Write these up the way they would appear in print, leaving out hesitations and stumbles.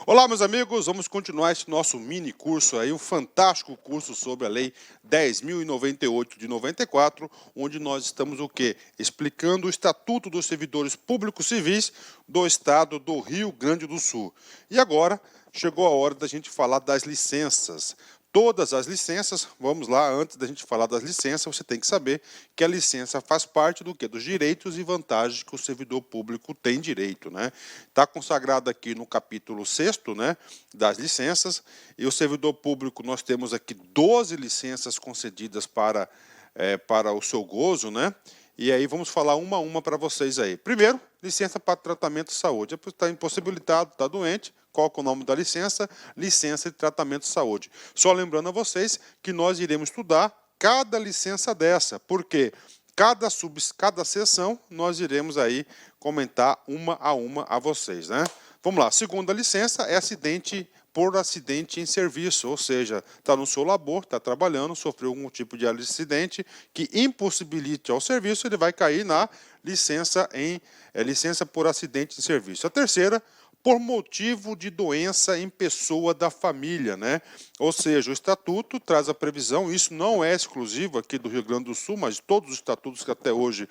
Olá, meus amigos, vamos continuar esse nosso mini curso aí, um fantástico curso sobre a Lei 10.098 de 94, onde nós estamos o quê? Explicando o Estatuto dos Servidores Públicos Civis do Estado do Rio Grande do Sul. E agora chegou a hora da gente falar das licenças. Todas as licenças, vamos lá, antes da gente falar das licenças, você tem que saber que a licença faz parte do quê? Dos direitos e vantagens que o servidor público tem direito, né? Está consagrado aqui no capítulo 6º, né, das licenças, e o servidor público, nós temos aqui 12 licenças concedidas para o seu gozo, né? E aí vamos falar uma a uma para vocês aí. Primeiro, licença para tratamento de saúde. Está impossibilitado, está doente, qual que é o nome da licença? Licença de tratamento de saúde. Só lembrando a vocês que nós iremos estudar cada licença dessa, porque cada sessão nós iremos aí comentar uma a vocês, né? Vamos lá, segunda licença é por acidente em serviço, ou seja, está no seu labor, está trabalhando, sofreu algum tipo de acidente que impossibilite ao serviço, ele vai cair na licença por acidente em serviço. A terceira, por motivo de doença em pessoa da família, né? Ou seja, o estatuto traz a previsão, isso não é exclusivo aqui do Rio Grande do Sul, mas todos os estatutos que até hoje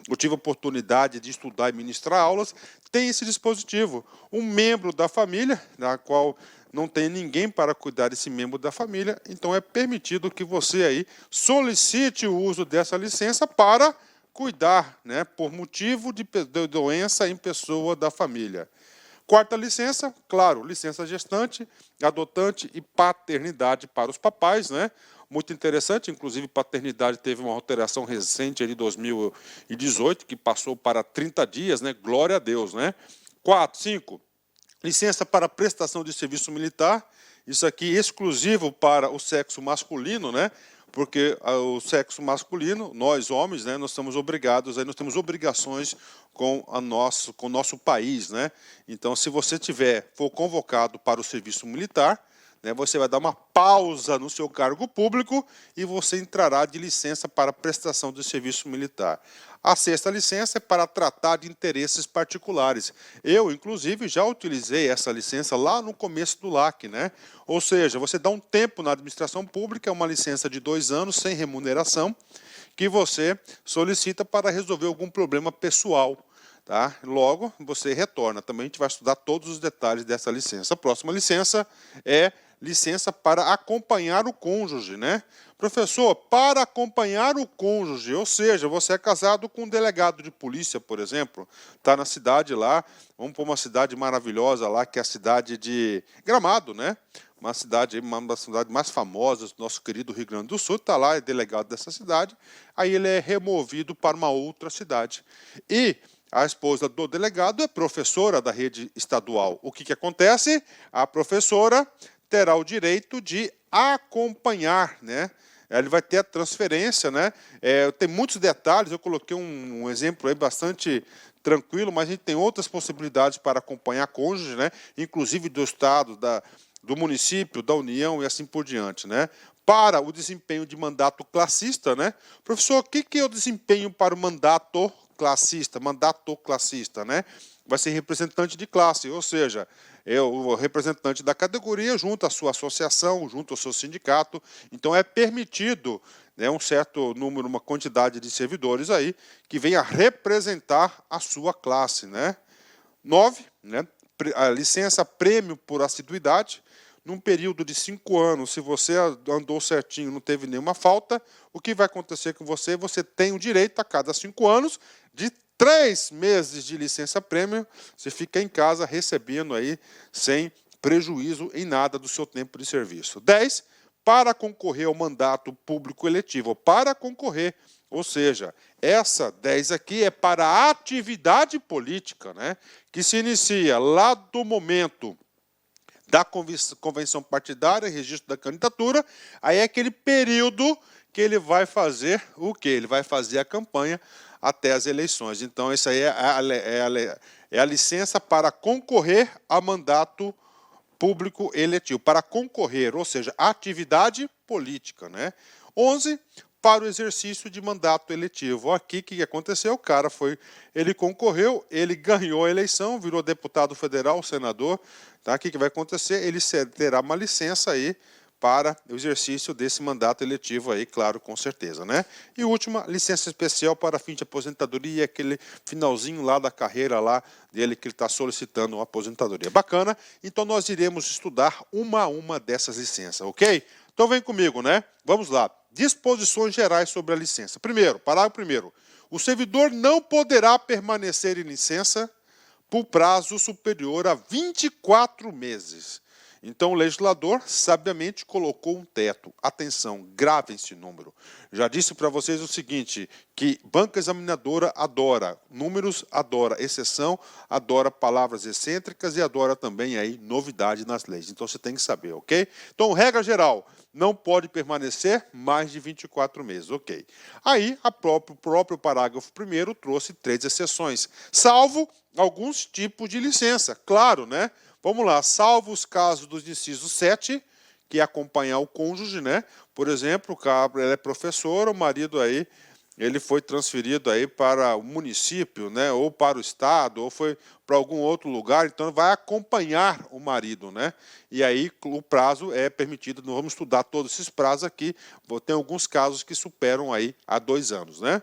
eu tive a oportunidade de estudar e ministrar aulas, tem esse dispositivo. Um membro da família, na qual não tem ninguém para cuidar desse membro da família, então é permitido que você aí solicite o uso dessa licença para cuidar, né, por motivo de doença em pessoa da família. Quarta licença, claro, licença gestante, adotante e paternidade para os papais, né? Muito interessante, inclusive paternidade teve uma alteração recente de 2018, que passou para 30 dias, né? Glória a Deus, né? 5, licença para prestação de serviço militar, isso aqui exclusivo para o sexo masculino, né? Porque o sexo masculino, nós homens, né, nós estamos obrigados, nós temos obrigações com o nosso país, né? Então, se você for convocado para o serviço militar, né, você vai dar uma pausa no seu cargo público e você entrará de licença para prestação de serviço militar. A sexta licença é para tratar de interesses particulares. Eu, inclusive, já utilizei essa licença lá no começo do LAC, né? Ou seja, você dá um tempo na administração pública, é uma licença de 2 anos, sem remuneração, que você solicita para resolver algum problema pessoal. Tá? Logo, você retorna. Também a gente vai estudar todos os detalhes dessa licença. A próxima licença é licença para acompanhar o cônjuge, né? Professor, para acompanhar o cônjuge, ou seja, você é casado com um delegado de polícia, por exemplo, está na cidade lá, vamos para uma cidade maravilhosa lá, que é a cidade de Gramado, né? Uma das cidades mais famosas do nosso querido Rio Grande do Sul, está lá, é delegado dessa cidade, aí ele é removido para uma outra cidade. E a esposa do delegado é professora da rede estadual. O que acontece? A professora terá o direito de acompanhar, né? Ele vai ter a transferência, né? Tem muitos detalhes, eu coloquei um exemplo aí bastante tranquilo, mas a gente tem outras possibilidades para acompanhar cônjuge, né? Inclusive do estado, do município, da União e assim por diante, né? Para o desempenho de mandato classista, né? Professor, o que é o desempenho para o mandato classista, né? Vai ser representante de classe, ou seja, é o representante da categoria junto à sua associação, junto ao seu sindicato. Então é permitido, né, um certo número, uma quantidade de servidores aí que venha representar a sua classe, né? 9, né, a licença prêmio por assiduidade. Num período de 5 anos, se você andou certinho, não teve nenhuma falta, o que vai acontecer com você? Você tem o direito, a cada 5 anos, de 3 meses de licença-prêmio, você fica em casa recebendo aí, sem prejuízo em nada do seu tempo de serviço. 10, para concorrer ao mandato público eletivo, para concorrer, ou seja, essa 10 aqui é para a atividade política, né, que se inicia lá do momento da convenção partidária, registro da candidatura, aí é aquele período que ele vai fazer o quê? Ele vai fazer a campanha até as eleições. Então, essa aí é a licença para concorrer a mandato público eletivo, para concorrer, ou seja, atividade política, né? 11, para o exercício de mandato eletivo. Aqui, o que aconteceu? O cara ele concorreu, ele ganhou a eleição, virou deputado federal, senador. Tá? O que vai acontecer? Ele terá uma licença aí para o exercício desse mandato eletivo aí, claro, com certeza, né? E última, licença especial para fim de aposentadoria, aquele finalzinho lá da carreira lá dele que ele está solicitando uma aposentadoria. Bacana? Então nós iremos estudar uma a uma dessas licenças, ok? Então vem comigo, né? Vamos lá. Disposições gerais sobre a licença. Primeiro, parágrafo primeiro. O servidor não poderá permanecer em licença por prazo superior a 24 meses. Então, o legislador sabiamente colocou um teto. Atenção, gravem esse número. Já disse para vocês o seguinte, que banca examinadora adora números, adora exceção, adora palavras excêntricas e adora também aí novidade nas leis. Então, você tem que saber, ok? Então, regra geral, não pode permanecer mais de 24 meses, ok? Aí, o próprio parágrafo 1º trouxe 3 exceções, salvo alguns tipos de licença, claro, né? Vamos lá, salvo os casos dos incisos 7, que é acompanhar o cônjuge, né? Por exemplo, o cara é professor, o marido aí, ele foi transferido aí para o município, né? Ou para o estado, ou foi para algum outro lugar, então vai acompanhar o marido, né? E aí o prazo é permitido, não vamos estudar todos esses prazos aqui, tem alguns casos que superam aí a 2 anos, né?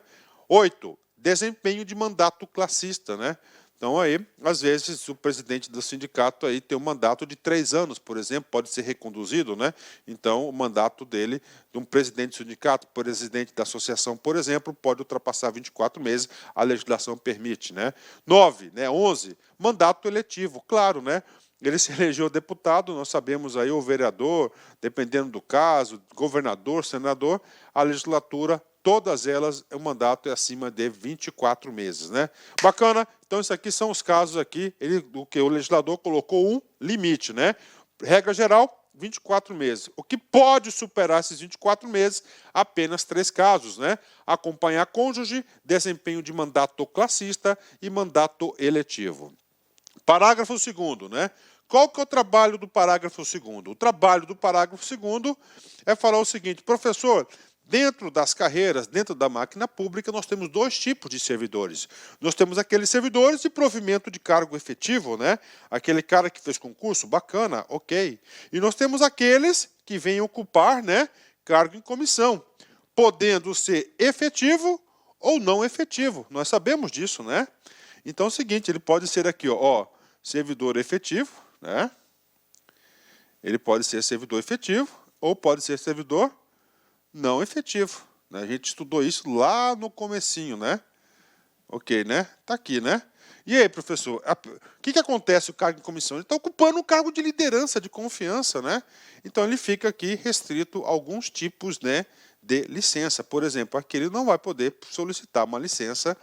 8, desempenho de mandato classista, né? Então, aí, às vezes, o presidente do sindicato aí tem um mandato de 3 anos, por exemplo, pode ser reconduzido, né? Então, o mandato dele, de um presidente do sindicato, presidente da associação, por exemplo, pode ultrapassar 24 meses, a legislação permite, né? 9, né? 11, mandato eletivo, claro, né? Ele se elegeu deputado, nós sabemos aí, o vereador, dependendo do caso, governador, senador, a legislatura, todas elas, o mandato é acima de 24 meses, né? Bacana? Então, isso aqui são os casos aqui, o que o legislador colocou um limite, né? Regra geral, 24 meses. O que pode superar esses 24 meses? Apenas 3 casos, né? Acompanhar cônjuge, desempenho de mandato classista e mandato eletivo. Parágrafo 2º, né? Qual que é o trabalho do parágrafo 2º? O trabalho do parágrafo 2º é falar o seguinte, professor, dentro das carreiras, dentro da máquina pública, nós temos 2 tipos de servidores. Nós temos aqueles servidores de provimento de cargo efetivo, né? Aquele cara que fez concurso, bacana, ok. E nós temos aqueles que vêm ocupar, né, cargo em comissão, podendo ser efetivo ou não efetivo. Nós sabemos disso, né? Então é o seguinte, ele pode ser aqui, ó, servidor efetivo, né? Ele pode ser servidor efetivo ou pode ser servidor não efetivo, né? A gente estudou isso lá no comecinho, né? Ok, né? Tá aqui, né? E aí, professor, o que acontece o cargo em comissão? Ele está ocupando um cargo de liderança, de confiança, né? Então ele fica aqui restrito a alguns tipos, né, de licença. Por exemplo, aquele não vai poder solicitar uma licença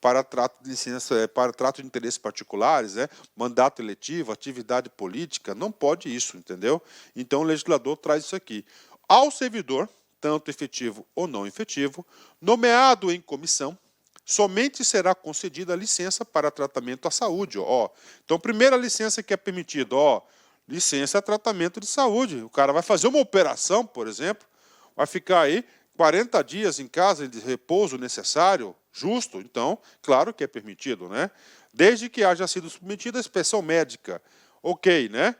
para trato de interesses particulares, né? Mandato eletivo, atividade política, não pode isso, entendeu? Então o legislador traz isso aqui. Ao servidor, tanto efetivo ou não efetivo, nomeado em comissão, somente será concedida a licença para tratamento à saúde. Ó. Então, primeira licença que é permitida, ó, licença a tratamento de saúde. O cara vai fazer uma operação, por exemplo, vai ficar aí 40 dias em casa de repouso necessário, justo, então, claro que é permitido, né? Desde que haja sido submetida a inspeção médica, ok, né?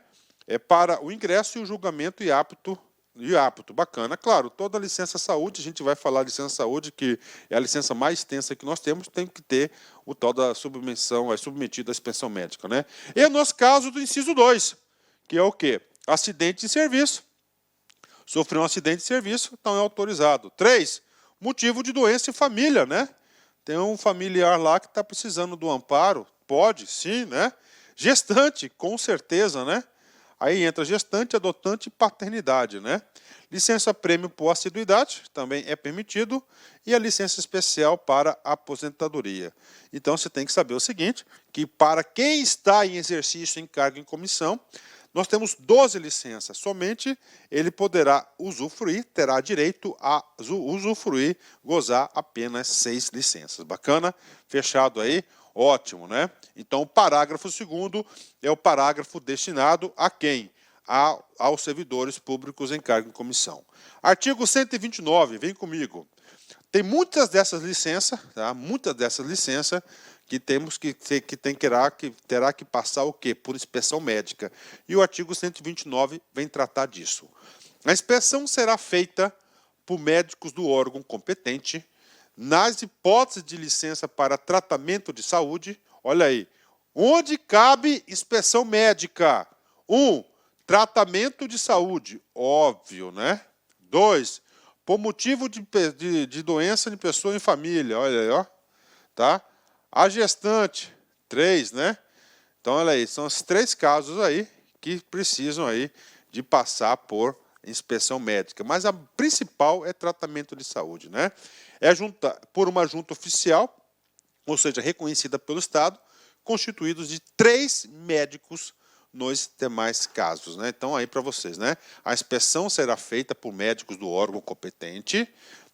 É para o ingresso e o julgamento e apto, bacana. Claro, toda licença saúde, a gente vai falar de licença saúde, que é a licença mais extensa que nós temos, tem que ter o tal da submissão, é submetida à inspeção médica, né? E o nosso caso do inciso 2, que é o quê? Acidente de serviço. Sofreu um acidente de serviço, então é autorizado. 3, motivo de doença e família, né? Tem um familiar lá que está precisando do amparo, pode, sim, né? Gestante, com certeza, né? Aí entra gestante, adotante e paternidade, né? Licença prêmio por assiduidade, também é permitido, e a licença especial para aposentadoria. Então, você tem que saber o seguinte, que para quem está em exercício em cargo em comissão, nós temos 12 licenças, somente ele poderá usufruir, terá direito a usufruir, gozar apenas 6 licenças. Bacana? Fechado aí? Ótimo, né? Então, o parágrafo 2º é o parágrafo destinado a quem? Aos servidores públicos em cargo em comissão. Artigo 129, vem comigo. Tem muitas dessas licenças, tá? Muitas dessas licenças que temos terá que passar o quê? Por inspeção médica. E o artigo 129 vem tratar disso. A inspeção será feita por médicos do órgão competente nas hipóteses de licença para tratamento de saúde. Olha aí, onde cabe inspeção médica? 1. Tratamento de saúde, óbvio, né? 2. Por motivo de doença de pessoa em família, olha aí, ó, tá? A gestante, 3, né? Então, olha aí, são os 3 casos aí que precisam aí de passar por inspeção médica. Mas a principal é tratamento de saúde, né? É por uma junta oficial, ou seja, reconhecida pelo Estado, constituídos de 3 médicos nos demais casos, né? Então, aí para vocês, né? A inspeção será feita por médicos do órgão competente,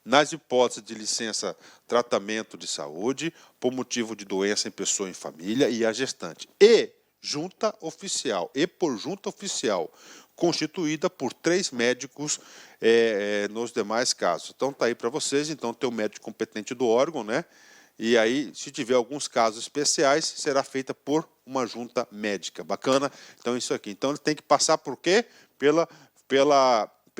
nas hipóteses de licença tratamento de saúde, por motivo de doença em pessoa em família e a gestante. E junta oficial, constituída por 3 médicos nos demais casos. Então, está aí para vocês. Então, tem o médico competente do órgão, né? E aí, se tiver alguns casos especiais, será feita por uma junta médica. Bacana? Então, isso aqui. Então, ele tem que passar por quê? Pela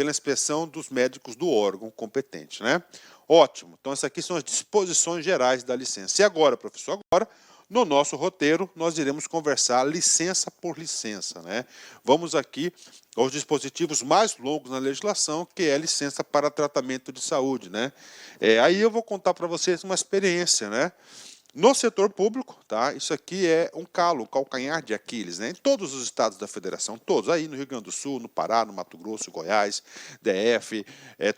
inspeção dos médicos do órgão competente, né? Ótimo. Então, essas aqui são as disposições gerais da licença. E agora, professor? Agora, no nosso roteiro, nós iremos conversar licença por licença, né? Vamos aqui aos dispositivos mais longos na legislação, que é a licença para tratamento de saúde, né? Aí eu vou contar para vocês uma experiência, né? No setor público, tá? Isso aqui é um calcanhar de Aquiles, né? Em todos os estados da federação, todos, aí no Rio Grande do Sul, no Pará, no Mato Grosso, Goiás, DF,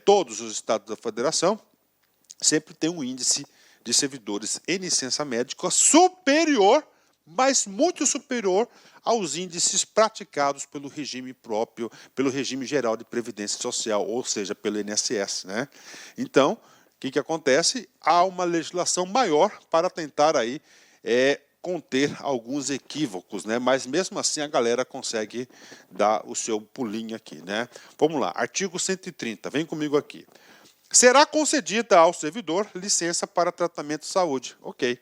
todos os estados da federação, sempre tem um índice de servidores em licença médica superior, mas muito superior aos índices praticados pelo regime próprio, pelo regime geral de previdência social, ou seja, pelo INSS, né? Então, o que acontece? Há uma legislação maior para tentar aí conter alguns equívocos, né? Mas mesmo assim a galera consegue dar o seu pulinho aqui, né? Vamos lá, artigo 130, vem comigo aqui. Será concedida ao servidor licença para tratamento de saúde. Ok.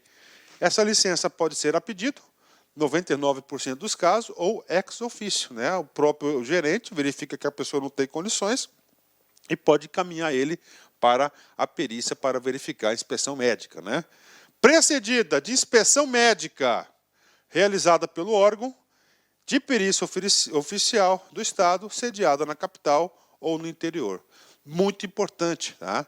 Essa licença pode ser a pedido, 99% dos casos, ou ex officio, né? O próprio gerente verifica que a pessoa não tem condições e pode encaminhar ele para a perícia para verificar a inspeção médica, né? Precedida de inspeção médica realizada pelo órgão de perícia oficial do Estado, sediada na capital ou no interior. Muito importante, tá?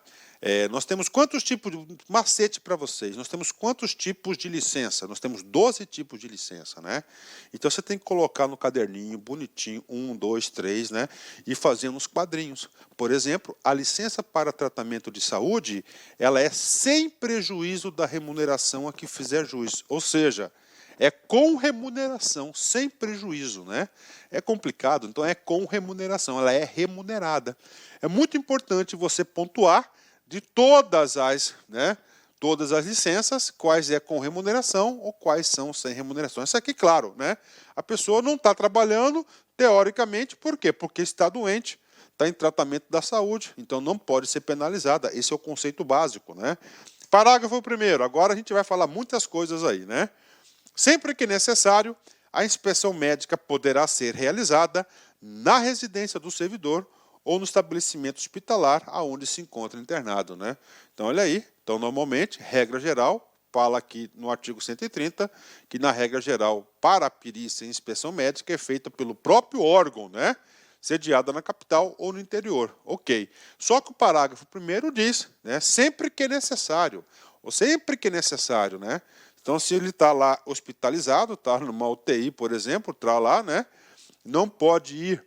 Nós temos quantos tipos de macete para vocês? Nós temos quantos tipos de licença? Nós temos 12 tipos de licença, né? Então você tem que colocar no caderninho bonitinho 1, 2, 3, né? E fazendo uns quadrinhos. Por exemplo, a licença para tratamento de saúde, ela é sem prejuízo da remuneração a que fizer jus. Ou seja, é com remuneração, sem prejuízo, né? É complicado, então é com remuneração, ela é remunerada. É muito importante você pontuar de todas as licenças, quais é com remuneração ou quais são sem remuneração. Isso aqui, claro, né? A pessoa não está trabalhando, teoricamente, por quê? Porque está doente, está em tratamento da saúde, então não pode ser penalizada. Esse é o conceito básico, né? Parágrafo 1º, agora a gente vai falar muitas coisas aí, né? Sempre que necessário, a inspeção médica poderá ser realizada na residência do servidor ou no estabelecimento hospitalar aonde se encontra internado, né? Então, olha aí. Então, normalmente, regra geral, fala aqui no artigo 130, que na regra geral, para a perícia e inspeção médica é feita pelo próprio órgão, né? Sediada na capital ou no interior. Ok. Só que o parágrafo 1º diz, né? Sempre que necessário. Ou sempre que necessário, né? Então, se ele está lá hospitalizado, está numa UTI, por exemplo, está lá, né? Não pode ir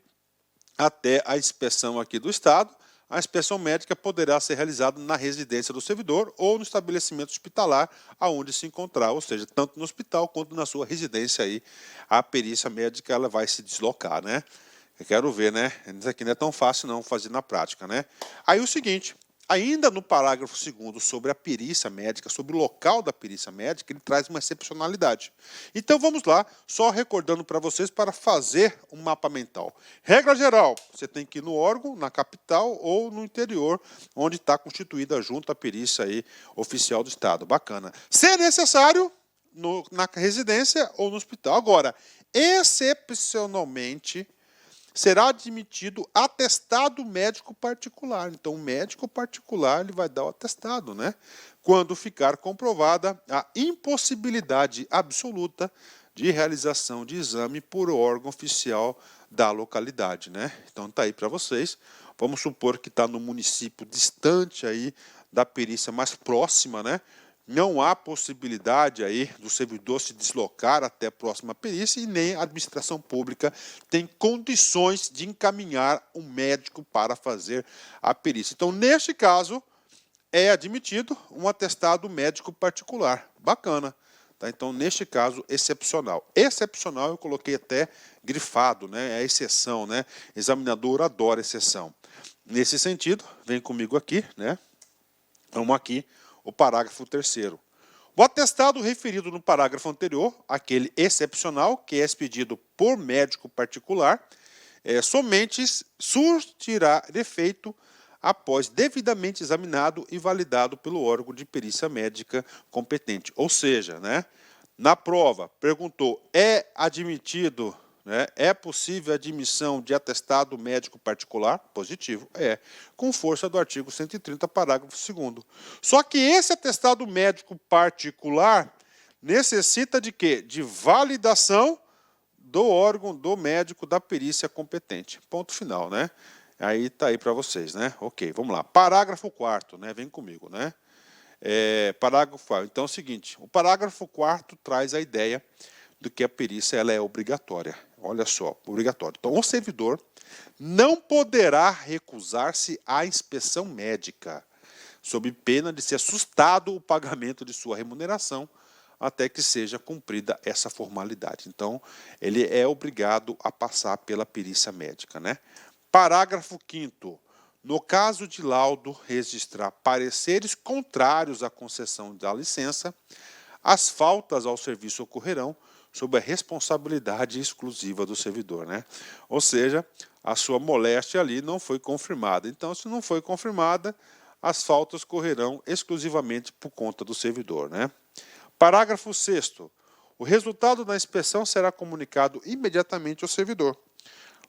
até a inspeção aqui do Estado. A inspeção médica poderá ser realizada na residência do servidor ou no estabelecimento hospitalar aonde se encontrar, ou seja, tanto no hospital quanto na sua residência aí, a perícia médica ela vai se deslocar, né? Eu quero ver, né? Isso aqui não é tão fácil não fazer na prática, né? Aí o seguinte, Ainda no parágrafo 2º, sobre a perícia médica, sobre o local da perícia médica, ele traz uma excepcionalidade. Então vamos lá, só recordando para vocês para fazer um mapa mental. Regra geral, você tem que ir no órgão, na capital ou no interior, onde está constituída junto a perícia aí, oficial do Estado. Bacana. Se necessário, na residência ou no hospital. Agora, excepcionalmente, será admitido atestado médico particular. Então, o médico particular ele vai dar o atestado, né? Quando ficar comprovada a impossibilidade absoluta de realização de exame por órgão oficial da localidade, né? Então, tá aí para vocês. Vamos supor que está no município distante aí da perícia mais próxima, né? Não há possibilidade aí do servidor se deslocar até a próxima perícia e nem a administração pública tem condições de encaminhar um médico para fazer a perícia. Então, neste caso, é admitido um atestado médico particular. Bacana. Tá? Então, neste caso, excepcional. Excepcional eu coloquei até grifado, né? É exceção, né? Examinador adora exceção. Nesse sentido, vem comigo aqui, né? Vamos aqui. O parágrafo 3º. O atestado referido no parágrafo anterior, aquele excepcional, que é expedido por médico particular, somente surtirá efeito após devidamente examinado e validado pelo órgão de perícia médica competente. Ou seja, né, na prova, perguntou, é admitido, né, é possível a admissão de atestado médico particular? Positivo, é. Com força do artigo 130, parágrafo 2º. Só que esse atestado médico particular necessita de quê? De validação do órgão, do médico, da perícia competente. Ponto final, né? Aí tá aí para vocês, né? Ok, vamos lá. Parágrafo 4º, né? Vem comigo, né? Parágrafo 4º. Então é o seguinte, o parágrafo 4º traz a ideia de que a perícia ela é obrigatória. Olha só, obrigatório. Então, o servidor não poderá recusar-se à inspeção médica, sob pena de ser assustado o pagamento de sua remuneração, até que seja cumprida essa formalidade. Então, ele é obrigado a passar pela perícia médica, né? Parágrafo 5º. No caso de laudo registrar pareceres contrários à concessão da licença, as faltas ao serviço ocorrerão sob a responsabilidade exclusiva do servidor, né? Ou seja, a sua moléstia ali não foi confirmada. Então, se não foi confirmada, as faltas correrão exclusivamente por conta do servidor, né? Parágrafo 6º. O resultado da inspeção será comunicado imediatamente ao servidor,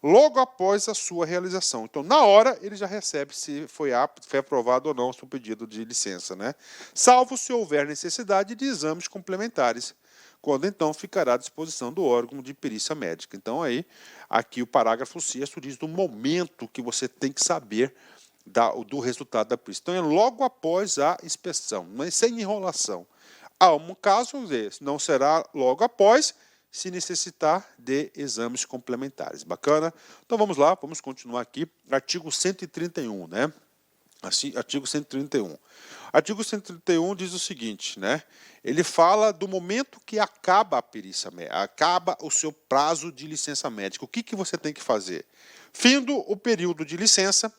logo após a sua realização. Então, na hora, ele já recebe se foi aprovado ou não o seu pedido de licença, né? Salvo se houver necessidade de exames complementares, quando então ficará à disposição do órgão de perícia médica. Então, aí, aqui o parágrafo 6º diz do momento que você tem que saber do resultado da perícia. Então, é logo após a inspeção, mas sem enrolação. Há um caso, não será logo após, se necessitar de exames complementares. Bacana? Então, vamos lá, vamos continuar aqui. Artigo 131, né? Artigo 131. Artigo 131 diz o seguinte, né? Ele fala do momento que acaba a perícia médica, acaba o seu prazo de licença médica. O que você tem que fazer? Findo o período de licença,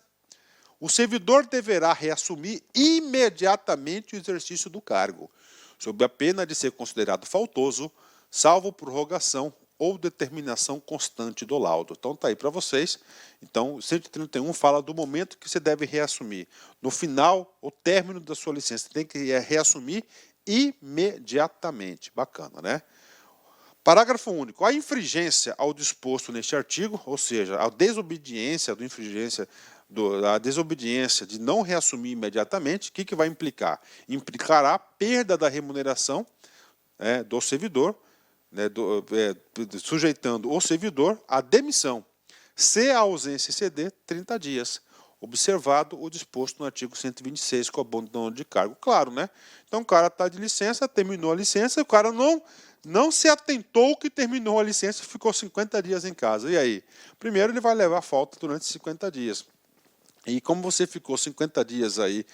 o servidor deverá reassumir imediatamente o exercício do cargo, sob a pena de ser considerado faltoso, salvo prorrogação ou determinação constante do laudo. Então, está aí para vocês. Então, o 131 fala do momento que você deve reassumir. No final, o término da sua licença, tem que reassumir imediatamente. Bacana, né? Parágrafo único. A infringência ao disposto neste artigo, ou seja, a desobediência a desobediência de não reassumir imediatamente, o que vai implicar? Implicará a perda da remuneração do servidor, né, sujeitando o servidor à demissão, se a ausência exceder 30 dias, observado o disposto no artigo 126, com abandono de cargo. Claro, né? Então o cara está de licença, terminou a licença, o cara não se atentou que terminou a licença e ficou 50 dias em casa. E aí? Primeiro ele vai levar falta durante 50 dias. E como você ficou 50 dias aí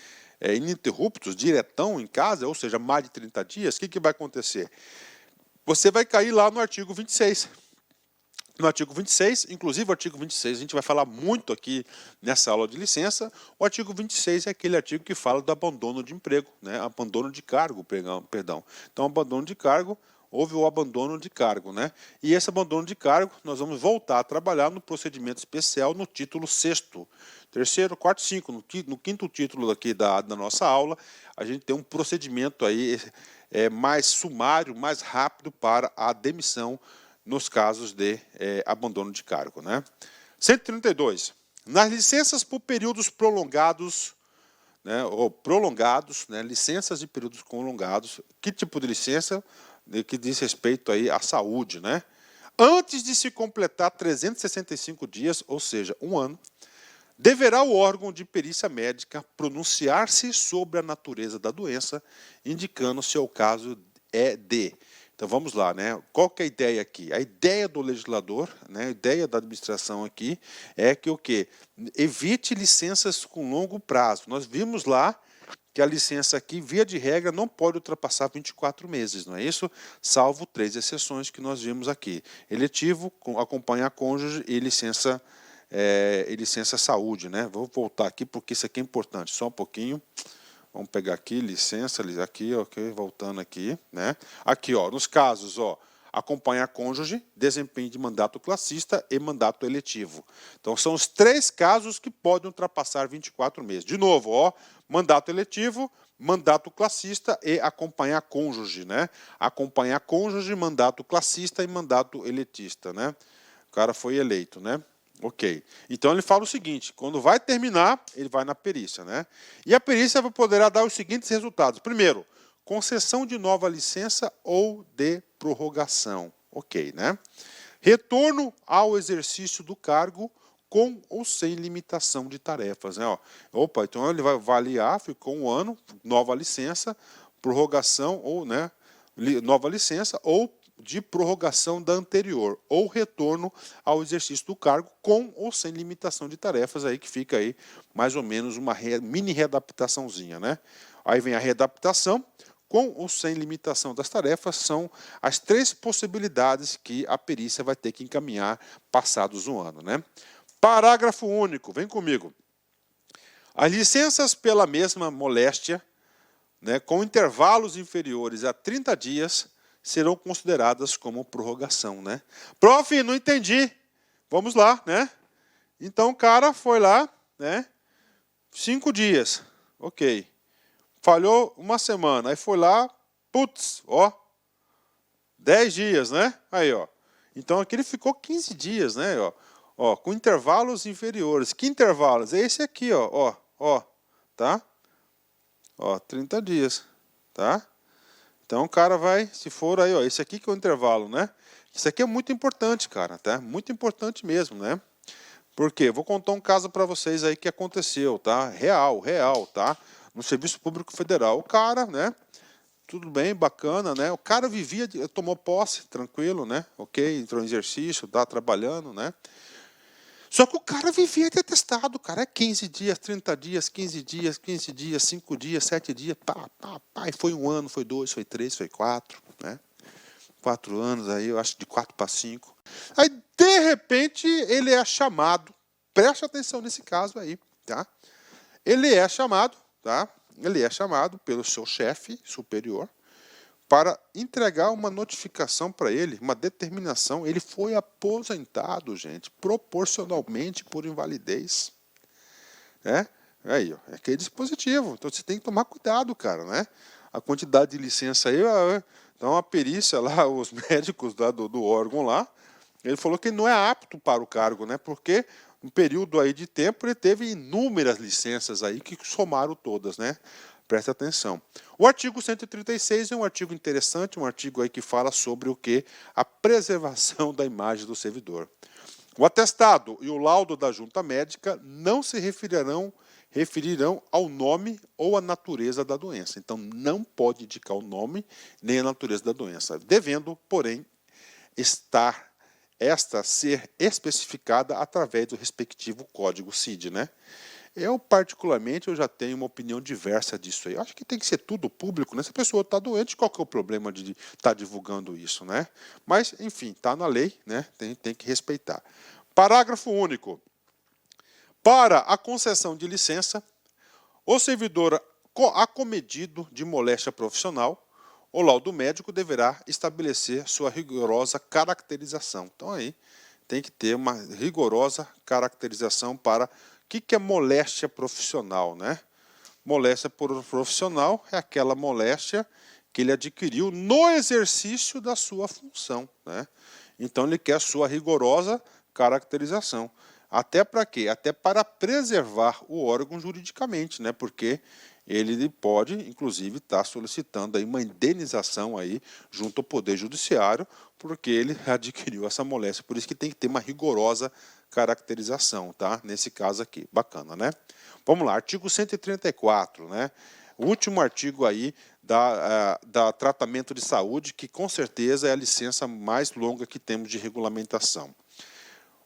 ininterruptos, diretão em casa, ou seja, mais de 30 dias, o que vai acontecer? Você vai cair lá no artigo 26. no artigo 26, inclusive o artigo 26, a gente vai falar muito aqui nessa aula de licença. O artigo 26 é aquele artigo que fala do abandono de emprego, né? Abandono de cargo, perdão. Então, abandono de cargo, houve o abandono de cargo, né? E esse abandono de cargo, nós vamos voltar a trabalhar no procedimento especial no título 6º, 3º, 4º, 5, no quinto título aqui da nossa aula, a gente tem um procedimento aí mais sumário, mais rápido para a demissão nos casos de abandono de cargo, né? 132. Nas licenças por períodos prolongados, né, ou prolongados, né, licenças de períodos prolongados, que tipo de licença? Que diz respeito aí à saúde, né? Antes de se completar 365 dias, ou seja, um ano, deverá o órgão de perícia médica pronunciar-se sobre a natureza da doença, indicando se o caso é de... Então vamos lá, né? Qual que é a ideia aqui? A ideia do legislador, né, a ideia da administração aqui é que o quê? Evite licenças com longo prazo. Nós vimos lá que a licença aqui, via de regra, não pode ultrapassar 24 meses, não é isso? Salvo 3 exceções que nós vimos aqui. Eletivo, acompanhar cônjuge e licença saúde, né? Vou voltar aqui porque isso aqui é importante, só um pouquinho. Vamos pegar aqui, licença, aqui, ok, voltando aqui, né? Aqui, ó, nos casos, ó, acompanhar cônjuge, desempenho de mandato classista e mandato eletivo. Então, são os 3 casos que podem ultrapassar 24 meses. De novo, ó, mandato eletivo, mandato classista e acompanhar cônjuge, né? Acompanhar cônjuge, mandato classista e mandato eletista, né? O cara foi eleito, né? Ok. Então ele fala o seguinte, quando vai terminar, ele vai na perícia, né? E a perícia poderá dar os seguintes resultados. Primeiro, concessão de nova licença ou de prorrogação. Ok, né? Retorno ao exercício do cargo com ou sem limitação de tarefas, né? Ó, opa, então ele vai avaliar, ficou um ano, nova licença, prorrogação ou, né, nova licença ou de prorrogação da anterior, ou retorno ao exercício do cargo com ou sem limitação de tarefas, aí que fica aí mais ou menos uma mini readaptaçãozinha, né? Aí vem a readaptação, com ou sem limitação das tarefas, são as 3 possibilidades que a perícia vai ter que encaminhar passados um ano, né? Parágrafo único, vem comigo. As licenças pela mesma moléstia, né, com intervalos inferiores a 30 dias, serão consideradas como prorrogação, né? Prof, não entendi. Vamos lá, né? Então o cara foi lá, né? 5 dias, ok. Falhou uma semana, aí foi lá, putz, ó, 10 dias, né? Aí, ó. Então aqui ele ficou 15 dias, né? Ó, com intervalos inferiores. Que intervalos? É esse aqui, ó, tá? Ó, 30 dias, tá? Então o cara vai, se for aí, ó, esse aqui que é o intervalo, né? Isso aqui é muito importante, cara, tá? Muito importante mesmo, né? Por quê? Vou contar um caso para vocês aí que aconteceu, tá? Real, tá? No Serviço Público Federal. O cara, né? Tudo bem, bacana, né? O cara vivia, tomou posse, tranquilo, né? Ok, entrou em exercício, tá trabalhando, né? Só que o cara vivia de atestado, cara. É 15 dias, 30 dias, 15 dias, 15 dias, 5 dias, 7 dias, pá. E foi 1 ano, foi 2, foi 3, foi 4, né? 4 anos aí, eu acho de 4 para 5. Aí, de repente, ele é chamado, preste atenção nesse caso aí, tá? Ele é chamado, tá? Ele é chamado pelo seu chefe superior para entregar uma notificação para ele, uma determinação. Ele foi aposentado, gente, proporcionalmente por invalidez. Aí, ó, é aquele dispositivo. Então você tem que tomar cuidado, cara, né? A quantidade de licença aí, então a perícia lá, os médicos lá do órgão lá, ele falou que ele não é apto para o cargo, né? Porque um período aí de tempo ele teve inúmeras licenças aí que somaram todas, né? Preste atenção. O artigo 136 é um artigo interessante, um artigo aí que fala sobre o que? A preservação da imagem do servidor. O atestado e o laudo da junta médica não se referirão ao nome ou à natureza da doença. Então, não pode indicar o nome nem a natureza da doença, devendo, porém, esta ser especificada através do respectivo código CID, né? Eu, particularmente, eu já tenho uma opinião diversa disso aí. Eu acho que tem que ser tudo público, né? Se a pessoa está doente, qual que é o problema de estar divulgando isso, né? Mas, enfim, está na lei, né? Tem que respeitar. Parágrafo único. Para a concessão de licença, o servidor acometido de moléstia profissional, o laudo médico deverá estabelecer sua rigorosa caracterização. Então aí tem que ter uma rigorosa caracterização para o que é moléstia profissional, né? Moléstia profissional é aquela moléstia que ele adquiriu no exercício da sua função, né? Então ele quer sua rigorosa caracterização. Até para quê? Até para preservar o órgão juridicamente, né? Porque ele pode, inclusive, estar solicitando aí uma indenização aí junto ao Poder Judiciário, porque ele adquiriu essa moléstia. Por isso que tem que ter uma rigorosa caracterização, tá? Nesse caso aqui. Bacana, né? Vamos lá, artigo 134, né? O último artigo aí da tratamento de saúde, que com certeza é a licença mais longa que temos de regulamentação.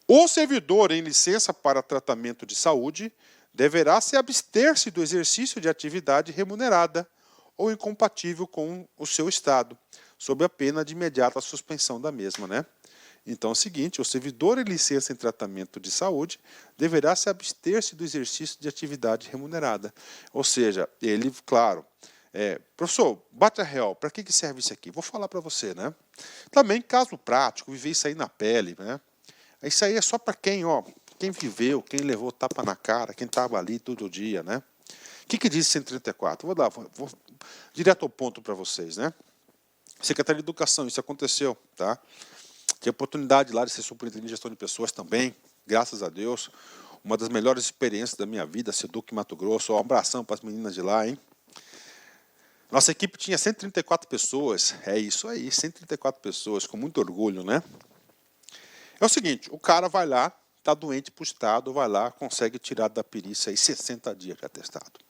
O servidor em licença para tratamento de saúde deverá se abster-se do exercício de atividade remunerada ou incompatível com o seu estado, sob a pena de imediata suspensão da mesma, né? Então é o seguinte, o servidor em licença em tratamento de saúde deverá se abster-se do exercício de atividade remunerada. Ou seja, ele, claro, professor, bate a real, para que serve isso aqui? Vou falar para você, né? Também, caso prático, viver isso aí na pele, né? Isso aí é só para quem viveu, quem levou tapa na cara, quem estava ali todo dia, né? O que diz 134? Vou direto ao ponto para vocês, né? Secretaria de Educação, isso aconteceu, tá? Tive a oportunidade lá de ser superintendente de gestão de pessoas também, graças a Deus. Uma das melhores experiências da minha vida, Seduc Mato Grosso. Um abração para as meninas de lá, hein? Nossa equipe tinha 134 pessoas, é isso aí, 134 pessoas, com muito orgulho, né? É o seguinte, o cara vai lá, está doente para o Estado, vai lá, consegue tirar da perícia aí 60 dias de atestado.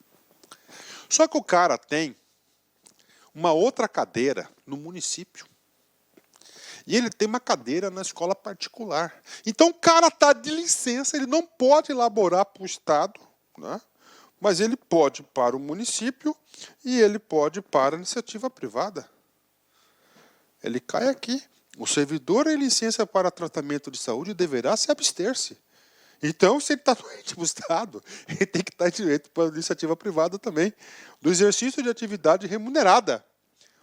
Só que o cara tem uma outra cadeira no município. E ele tem uma cadeira na escola particular. Então o cara está de licença, ele não pode elaborar para o Estado, né? Mas ele pode para o município e ele pode para a iniciativa privada. Ele cai aqui. O servidor em licença para tratamento de saúde deverá se abster-se. Então, se ele está doente para o Estado, ele tem que estar direito para a iniciativa privada também, do exercício de atividade remunerada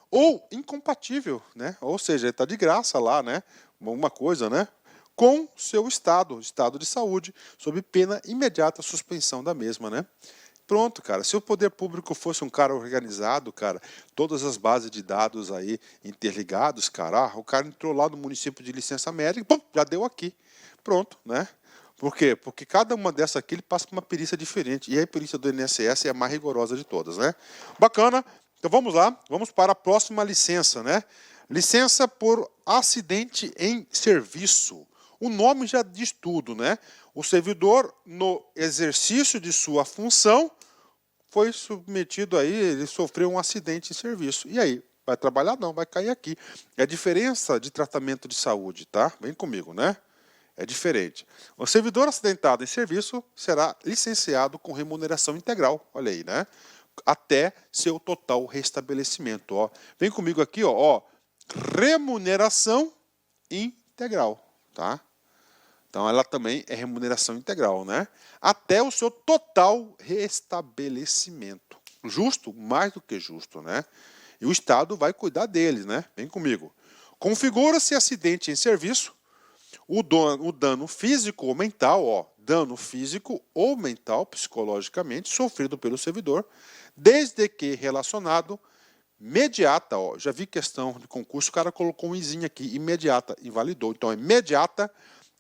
ou incompatível, né? Ou seja, ele está de graça lá, né? Uma coisa, né? Com seu estado de saúde, sob pena imediata suspensão da mesma, né? Pronto, cara. Se o poder público fosse um cara organizado, cara, todas as bases de dados aí interligados, cara, o cara entrou lá no município de licença médica, pum, já deu aqui. Pronto, né? Por quê? Porque cada uma dessas aqui ele passa por uma perícia diferente. E a perícia do INSS é a mais rigorosa de todas, né? Bacana. Então vamos lá, vamos para a próxima licença, né? Licença por acidente em serviço. O nome já diz tudo, né? O servidor, no exercício de sua função, foi submetido aí, ele sofreu um acidente em serviço. E aí? Vai trabalhar? Não, vai cair aqui. É a diferença de tratamento de saúde, tá? Vem comigo, né? É diferente. O servidor acidentado em serviço será licenciado com remuneração integral. Olha aí, né? Até seu total restabelecimento. Ó. Vem comigo aqui, ó, remuneração integral, tá? Então ela também é remuneração integral, né? Até o seu total restabelecimento. Justo? Mais do que justo, né? E o Estado vai cuidar deles, né? Vem comigo. Configura-se acidente em serviço, o dano físico ou mental, ó, dano físico ou mental, psicologicamente, sofrido pelo servidor, desde que relacionado, imediata, ó, já vi questão de concurso, o cara colocou um izinho aqui, imediata, invalidou. Então é imediata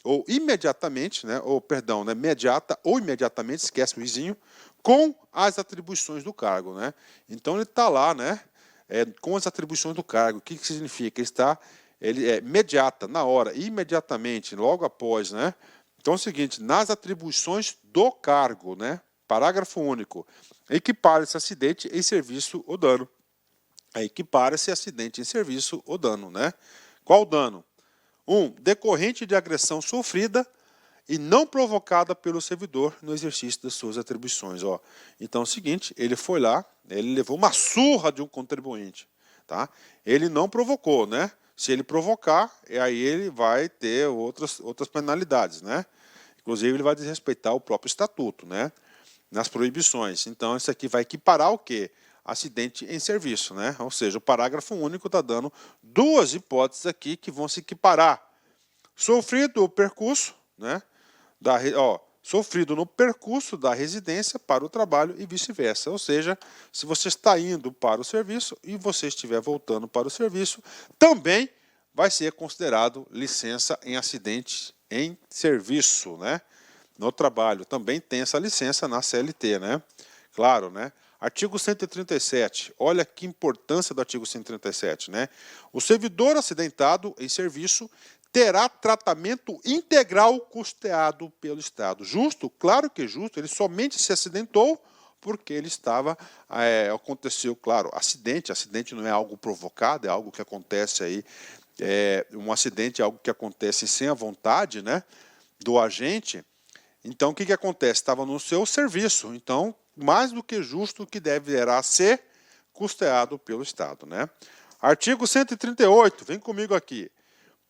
ou imediatamente, né, ou perdão, né, imediata ou imediatamente, esquece o izinho, com as atribuições do cargo, né? Então ele está lá, né, com as atribuições do cargo. O que significa? Ele é imediata, na hora, imediatamente, logo após, né? Então é o seguinte, nas atribuições do cargo, né? Parágrafo único. Equipara-se acidente em serviço ou dano. Equipara-se acidente em serviço ou dano, né? Qual dano? 1. Decorrente de agressão sofrida e não provocada pelo servidor no exercício das suas atribuições. Ó. Então é o seguinte, ele foi lá, ele levou uma surra de um contribuinte. Tá? Ele não provocou, né? Se ele provocar, aí ele vai ter outras penalidades, né? Inclusive, ele vai desrespeitar o próprio estatuto, né? Nas proibições. Então, isso aqui vai equiparar o quê? Acidente em serviço, né? Ou seja, o parágrafo único está dando duas hipóteses aqui que vão se equiparar. Sofrido o percurso, né? Sofrido no percurso da residência para o trabalho e vice-versa. Ou seja, se você está indo para o serviço e você estiver voltando para o serviço, também vai ser considerado licença em acidente em serviço, né? No trabalho. Também tem essa licença na CLT, né? Claro, né? Artigo 137. Olha que importância do artigo 137, né? O servidor acidentado em serviço terá tratamento integral custeado pelo Estado. Justo? Claro que é justo. Ele somente se acidentou porque ele estava, aconteceu, claro, acidente. Acidente não é algo provocado, é algo que acontece aí. Um acidente é algo que acontece sem a vontade, né, do agente. Então, o que acontece? Estava no seu serviço. Então, mais do que justo que deverá ser custeado pelo Estado, né? Artigo 138, vem comigo aqui.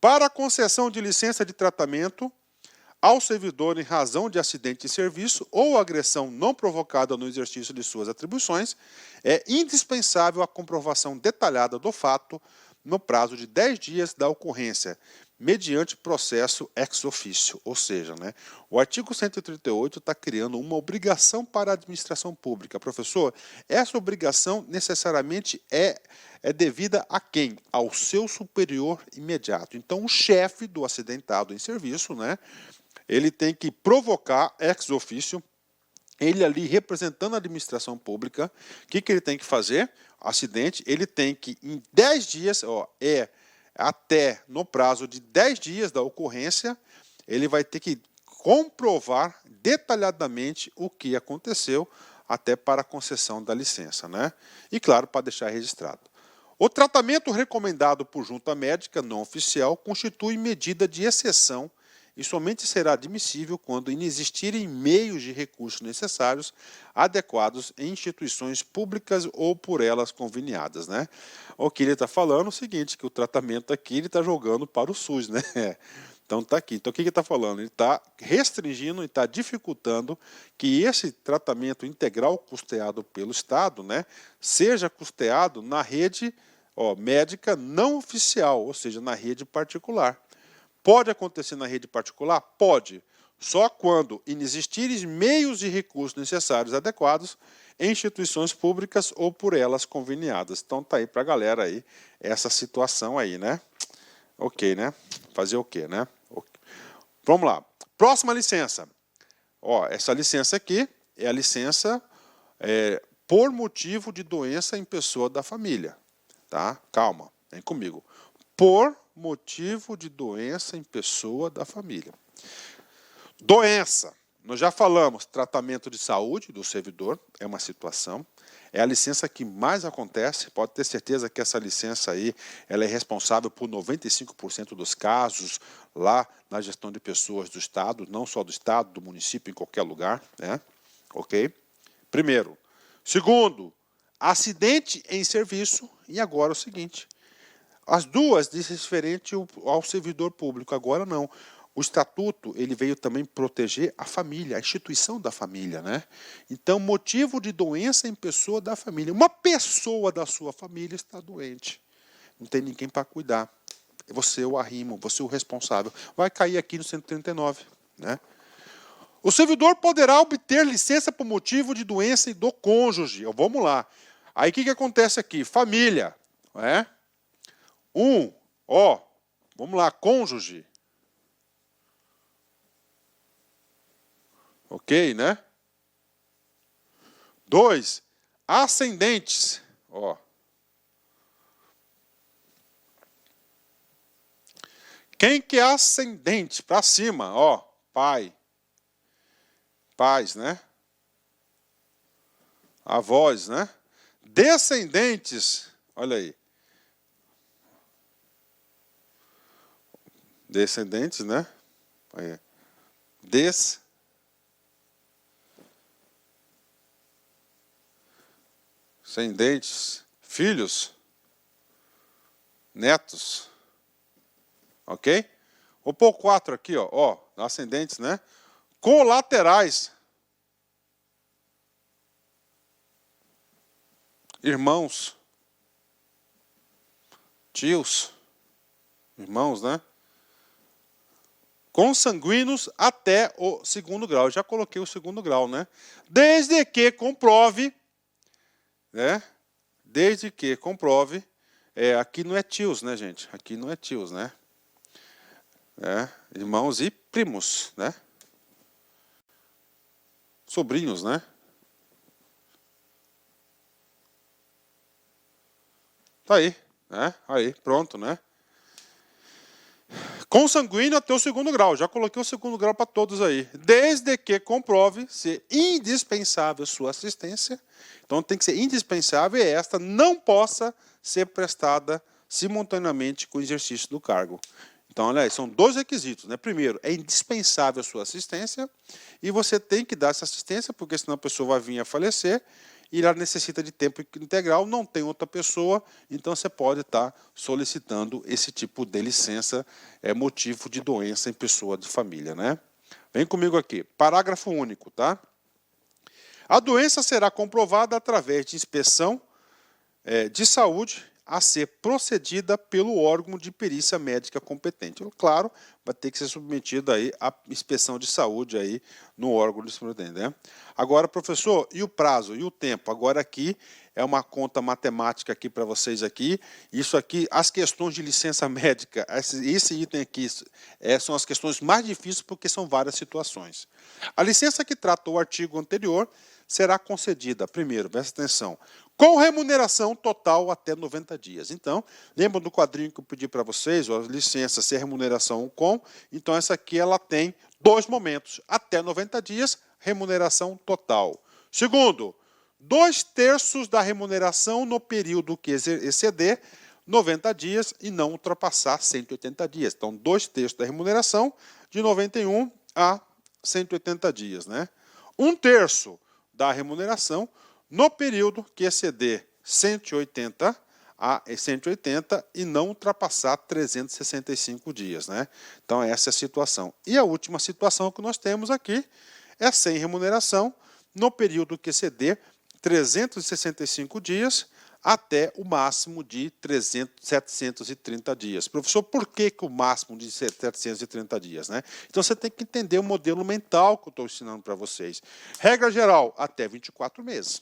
Para a concessão de licença de tratamento ao servidor em razão de acidente de serviço ou agressão não provocada no exercício de suas atribuições, é indispensável a comprovação detalhada do fato no prazo de 10 dias da ocorrência, mediante processo ex officio. Ou seja, né, o artigo 138 está criando uma obrigação para a administração pública. Professor, essa obrigação necessariamente é devida a quem? Ao seu superior imediato. Então, o chefe do acidentado em serviço, né, ele tem que provocar ex officio, ele ali representando a administração pública. O que ele tem que fazer? Acidente, ele tem que, em 10 dias, até no prazo de 10 dias da ocorrência, ele vai ter que comprovar detalhadamente o que aconteceu, até para a concessão da licença, né? E, claro, para deixar registrado. O tratamento recomendado por junta médica não oficial constitui medida de exceção e somente será admissível quando inexistirem meios de recursos necessários adequados em instituições públicas ou por elas conveniadas, né? O que ele está falando é o seguinte, que o tratamento aqui ele está jogando para o SUS, né? Então está aqui. Então o que ele está falando? Ele está restringindo e está dificultando que esse tratamento integral custeado pelo Estado, né, seja custeado na rede médica não oficial, ou seja, na rede particular. Pode acontecer na rede particular? Pode. Só quando inexistirem meios e recursos necessários adequados em instituições públicas ou por elas conveniadas. Então tá aí para a galera aí essa situação aí, né? Ok, né? Fazer o quê, né? Vamos lá. Próxima licença. Essa licença aqui é a licença por motivo de doença em pessoa da família. Tá? Calma, vem comigo. Por motivo de doença em pessoa da família. Doença. Nós já falamos, tratamento de saúde do servidor é uma situação. É a licença que mais acontece. Pode ter certeza que essa licença aí, ela é responsável por 95% dos casos lá na gestão de pessoas do Estado, não só do Estado, do município, em qualquer lugar, né? Ok? Primeiro. Segundo, acidente em serviço. E agora o seguinte, as duas diz referente ao servidor público, agora não. O estatuto ele veio também proteger a família, a instituição da família, né? Então, motivo de doença em pessoa da família. Uma pessoa da sua família está doente. Não tem ninguém para cuidar. Você é o arrimo, você é o responsável. Vai cair aqui no 139, né? O servidor poderá obter licença por motivo de doença do cônjuge. Vamos lá. Aí o que acontece aqui? Família, né? Vamos lá, cônjuge. Ok, né? 2, ascendentes. Quem que é ascendente? Para cima, pai. Pais, né? Avós, né? Descendentes, olha aí. Descendentes, né? descendentes, filhos, netos, ok? Vou pôr 4 aqui, ó, ascendentes, né? Colaterais, irmãos, tios, irmãos, né? Consanguíneos até o segundo grau. Eu já coloquei o segundo grau, né? Desde que comprove, né? Desde que comprove, aqui não é tios, né, gente? Aqui não é tios, né? Irmãos e primos, né? Sobrinhos, né? Tá aí, né? Aí, pronto, né? Consanguíneo até o segundo grau. Já coloquei o segundo grau para todos aí. Desde que comprove ser indispensável sua assistência. Então tem que ser indispensável e esta não possa ser prestada simultaneamente com o exercício do cargo. Então, olha aí, são 2 requisitos, né? Primeiro, é indispensável a sua assistência e você tem que dar essa assistência, porque senão a pessoa vai vir a falecer e ela necessita de tempo integral, não tem outra pessoa, então você pode estar solicitando esse tipo de licença, motivo de doença em pessoa de família, né? Vem comigo aqui, parágrafo único, tá? A doença será comprovada através de inspeção de saúde a ser procedida pelo órgão de perícia médica competente. Claro, vai ter que ser submetido aí à inspeção de saúde aí no órgão de competente, né? Agora, professor, e o prazo, e o tempo? Agora aqui é uma conta matemática aqui para vocês aqui. Isso aqui, as questões de licença médica, esse item aqui são as questões mais difíceis porque são várias situações. A licença que trata o artigo anterior será concedida, primeiro, presta atenção, com remuneração total até 90 dias. Então, lembra do quadrinho que eu pedi para vocês, a licença sem remuneração com? Então, essa aqui ela tem 2 momentos, até 90 dias, remuneração total. Segundo, 2/3 da remuneração no período que exceder 90 dias e não ultrapassar 180 dias. Então, 2/3 da remuneração de 91 a 180 dias, né? 1/3 da remuneração no período que exceder 180 e não ultrapassar 365 dias, né? Então essa é a situação. E a última situação que nós temos aqui é sem remuneração no período que exceder 365 dias até o máximo de 730 dias. Professor, por que o máximo de 730 dias? Né? Então, você tem que entender o modelo mental que eu estou ensinando para vocês. Regra geral, até 24 meses.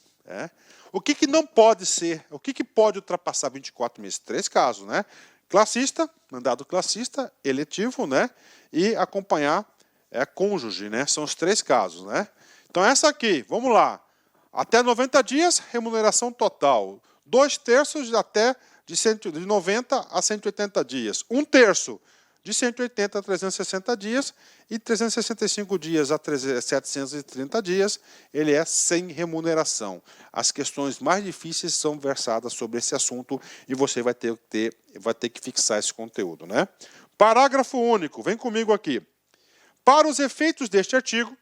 O que não pode ser, o que pode ultrapassar 24 meses? 3 casos, né? Classista, mandado classista, eletivo, né? E acompanhar cônjuge, né? São os 3 casos, né? Então, essa aqui, vamos lá. Até 90 dias, remuneração total. 2/3 de 90 a 180 dias. 1/3 de 180 a 360 dias e 365 dias a 730 dias, ele é sem remuneração. As questões mais difíceis são versadas sobre esse assunto e você vai ter que fixar esse conteúdo, né? Parágrafo único, vem comigo aqui. Para os efeitos deste artigo,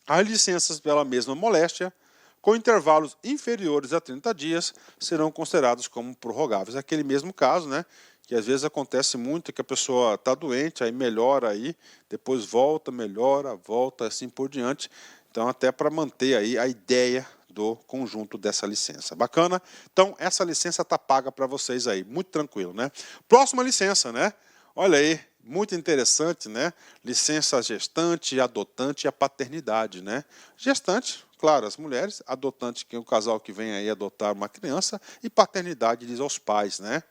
as licenças pela mesma moléstia, com intervalos inferiores a 30 dias, serão considerados como prorrogáveis. Aquele mesmo caso, né? Que às vezes acontece muito que a pessoa está doente, aí melhora aí, depois volta, melhora, volta, assim por diante. Então, até para manter aí a ideia do conjunto dessa licença. Bacana? Então, essa licença está paga para vocês aí, muito tranquilo, né? Próxima licença, né? Olha aí, muito interessante, né? Licença gestante, adotante e a paternidade, né? Gestante, claro, as mulheres, adotante, que é o casal que vem aí adotar uma criança, e paternidade diz aos pais, né?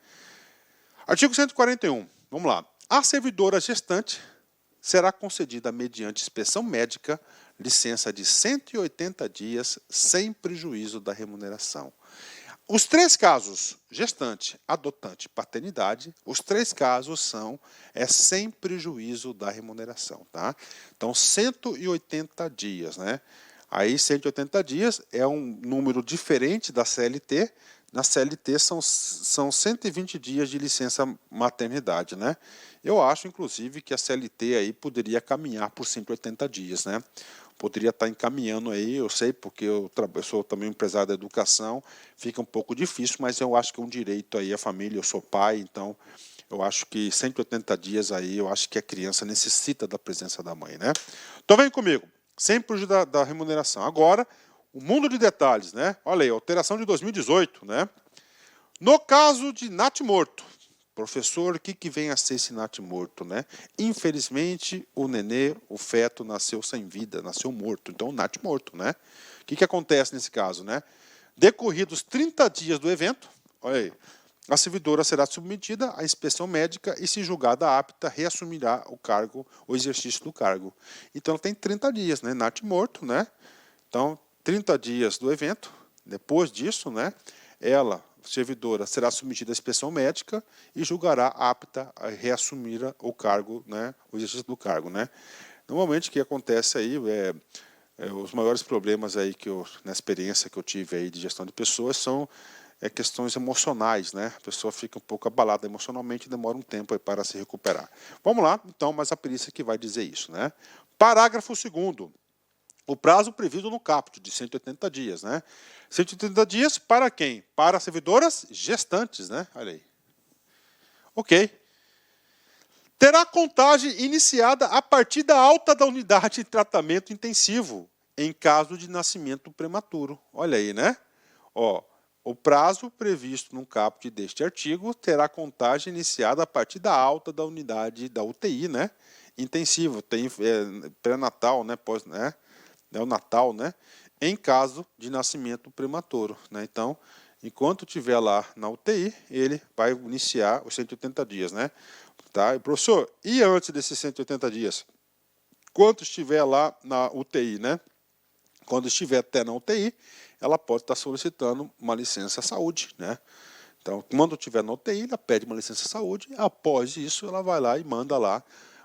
Artigo 141, vamos lá. A servidora gestante será concedida mediante inspeção médica licença de 180 dias sem prejuízo da remuneração. Os 3 casos, gestante, adotante, paternidade, os 3 casos são sem prejuízo da remuneração, tá? Então, 180 dias, né? Aí, 180 dias é um número diferente da CLT, na CLT são 120 dias de licença maternidade, né? Eu acho, inclusive, que a CLT aí poderia caminhar por 180 dias, né? Poderia estar encaminhando aí, eu sei, porque eu sou também empresário da educação, fica um pouco difícil, mas eu acho que é um direito aí à família, eu sou pai, então eu acho que 180 dias aí, eu acho que a criança necessita da presença da mãe, né? Então vem comigo, sem prejuízo da remuneração. Agora, o mundo de detalhes, né? Olha aí, alteração de 2018, né? No caso de natimorto, professor, o que vem a ser esse natimorto, né? Infelizmente, o nenê, o feto, nasceu sem vida, nasceu morto. Então, natimorto, né? O que acontece nesse caso, né? Decorridos 30 dias do evento, olha aí, a servidora será submetida à inspeção médica e, se julgada apta, reassumirá o cargo, o exercício do cargo. Então, ela tem 30 dias, né? Natimorto, né? Então, 30 dias do evento, depois disso, né? Ela, servidora, será submetida à inspeção médica e julgará apta a reassumir o cargo, né, o exercício do cargo, né. Normalmente o que acontece aí os maiores problemas aí que na experiência que eu tive aí de gestão de pessoas são questões emocionais, né. A pessoa fica um pouco abalada emocionalmente e demora um tempo aí para se recuperar. Vamos lá, então, mas a perícia que vai dizer isso, né. Parágrafo 2º. O prazo previsto no caput, de 180 dias, né? 180 dias para quem? Para servidoras gestantes, né? Olha aí. Ok. Terá contagem iniciada a partir da alta da unidade de tratamento intensivo, em caso de nascimento prematuro. Olha aí, né? Ó, o prazo previsto no caput deste artigo terá contagem iniciada a partir da alta da unidade da UTI, né? Intensivo, tem pré-natal, né? Pós, né? É o Natal, né? Em caso de nascimento prematuro, né? Então, enquanto estiver lá na UTI, ele vai iniciar os 180 dias, né? Tá? E, professor, e antes desses 180 dias? Quando estiver lá na UTI, né? Quando estiver até na UTI, ela pode estar solicitando uma licença saúde, né? Então, quando estiver na UTI, ela pede uma licença saúde, após isso, ela vai lá e manda lá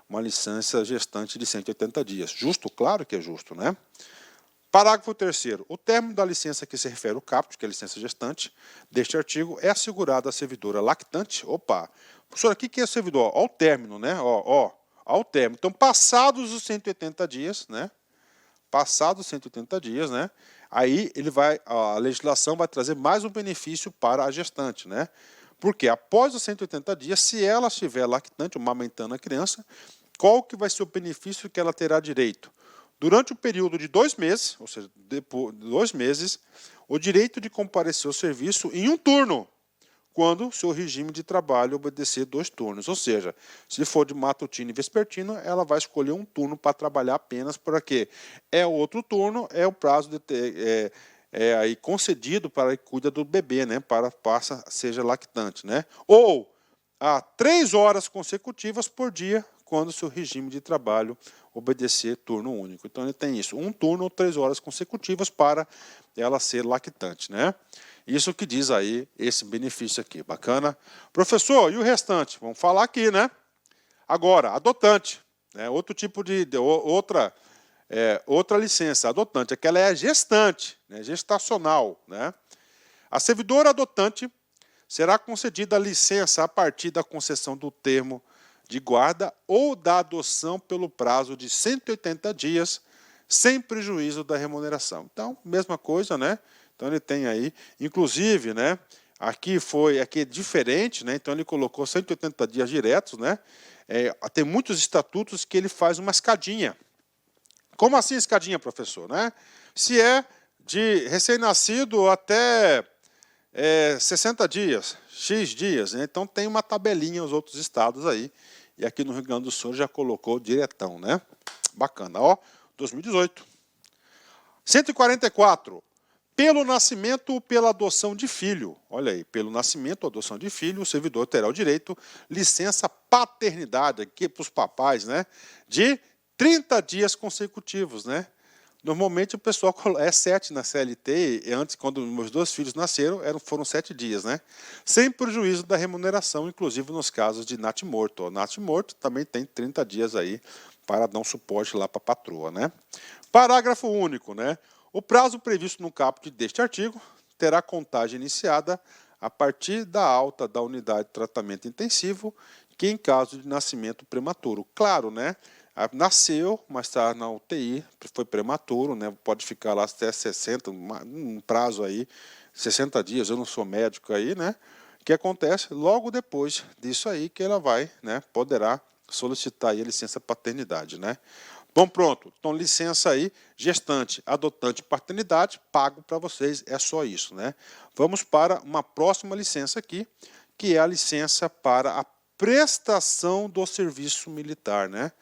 uma licença gestante de 180 dias. Justo? Claro que é justo, né? Parágrafo 3º. O término da licença que se refere ao caput, que é a licença gestante, deste artigo, é assegurado à servidora lactante. Opa! Professor, o que é servidor? Ao término, né? Ao término. Então, passados os 180 dias, né? Passados os 180 dias, né? Aí a legislação vai trazer mais um benefício para a gestante, né? Porque após os 180 dias, se ela estiver lactante, ou amamentando a criança, qual que vai ser o benefício que ela terá direito? Durante o período de 2 meses, ou seja, depois de 2 meses, o direito de comparecer ao serviço em um turno, quando seu regime de trabalho obedecer 2 turnos. Ou seja, se for de matutino e vespertino, ela vai escolher um turno para trabalhar apenas, porque é outro turno, é o prazo aí concedido para que cuida do bebê, né, seja lactante, né? Ou a 3 horas consecutivas por dia, quando seu regime de trabalho obedecer turno único. Então ele tem isso, um turno ou 3 horas consecutivas para ela ser lactante, né? Isso que diz aí esse benefício aqui, bacana. Professor, e o restante? Vamos falar aqui, né? Agora, adotante, né? Outro tipo outra licença, adotante, aquela é gestante, né? Gestacional, né? A servidora adotante será concedida a licença a partir da concessão do termo de guarda ou da adoção pelo prazo de 180 dias, sem prejuízo da remuneração. Então, mesma coisa, né? Então ele tem aí, inclusive, né? Aqui é diferente, né? Então ele colocou 180 dias diretos, né? Tem muitos estatutos que ele faz uma escadinha. Como assim escadinha, professor, né? Se é de recém-nascido até 60 dias, X dias, né? Então tem uma tabelinha os outros estados aí. E aqui no Rio Grande do Sul já colocou diretão, né? Bacana, ó, 2018. 144. Pelo nascimento ou pela adoção de filho. Olha aí, pelo nascimento ou adoção de filho, o servidor terá o direito licença paternidade, aqui para os papais, né? De 30 dias consecutivos, né? Normalmente o pessoal é 7 na CLT, e antes, quando meus 2 filhos nasceram, foram 7 dias, né? Sem prejuízo da remuneração, inclusive nos casos de natimorto. O natimorto também tem 30 dias aí para dar um suporte lá para a patroa, né? Parágrafo único, né? O prazo previsto no caput deste artigo terá contagem iniciada a partir da alta da unidade de tratamento intensivo, que em caso de nascimento prematuro. Claro, né? Nasceu, mas está na UTI, foi prematuro, né? Pode ficar lá até 60, um prazo aí, 60 dias, eu não sou médico aí, né? O que acontece? Logo depois disso aí que ela vai, né? Poderá solicitar aí a licença paternidade, né? Bom, pronto. Então, licença aí, gestante, adotante, paternidade, pago para vocês, é só isso, né? Vamos para uma próxima licença aqui, que é a licença para a prestação do serviço militar, né?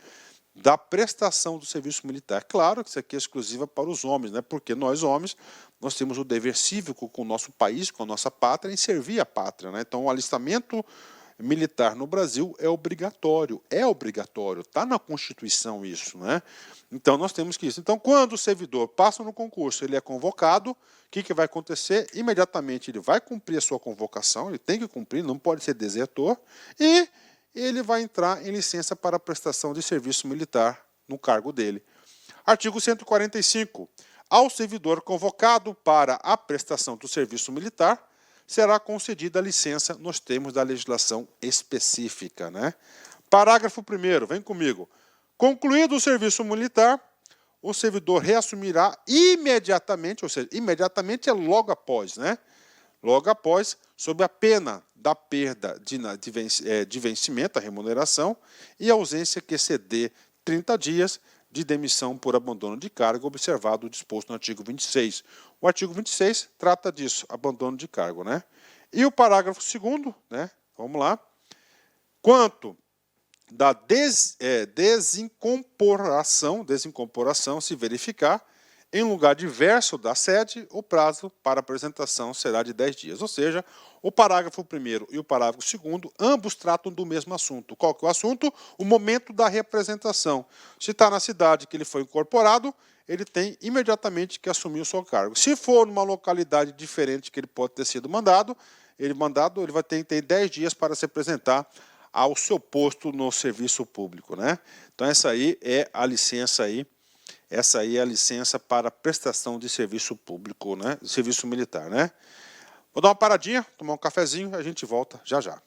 Da prestação do serviço militar. Claro que isso aqui é exclusiva para os homens, né? Porque nós homens, nós temos o dever cívico com o nosso país, com a nossa pátria, em servir a pátria, né? Então, o alistamento militar no Brasil é obrigatório, está na Constituição isso, né? Então, nós temos que isso. Então, quando o servidor passa no concurso, ele é convocado, o que vai acontecer? Imediatamente ele vai cumprir a sua convocação, ele tem que cumprir, não pode ser desertor, e ele vai entrar em licença para prestação de serviço militar no cargo dele. Artigo 145. Ao servidor convocado para a prestação do serviço militar, será concedida a licença nos termos da legislação específica, né? Parágrafo 1º, vem comigo. Concluído o serviço militar, o servidor reassumirá imediatamente, ou seja, imediatamente é logo após, né? Logo após, sob a pena da perda de vencimento, a remuneração, e ausência que exceder 30 dias de demissão por abandono de cargo, observado o disposto no artigo 26. O artigo 26 trata disso, abandono de cargo, né? E o parágrafo 2º, né? Vamos lá. Quanto da desincorporação se verificar, em lugar diverso da sede, o prazo para apresentação será de 10 dias. Ou seja, o parágrafo 1º e o parágrafo 2º, ambos tratam do mesmo assunto. Qual que é o assunto? O momento da representação. Se está na cidade que ele foi incorporado, ele tem imediatamente que assumir o seu cargo. Se for numa localidade diferente que ele pode ter sido mandado, ele vai ter 10 dias para se apresentar ao seu posto no serviço público, né? Então essa aí é a licença aí. Essa aí é a licença para prestação de serviço público, né? Serviço militar, né? Vou dar uma paradinha, tomar um cafezinho e a gente volta já já.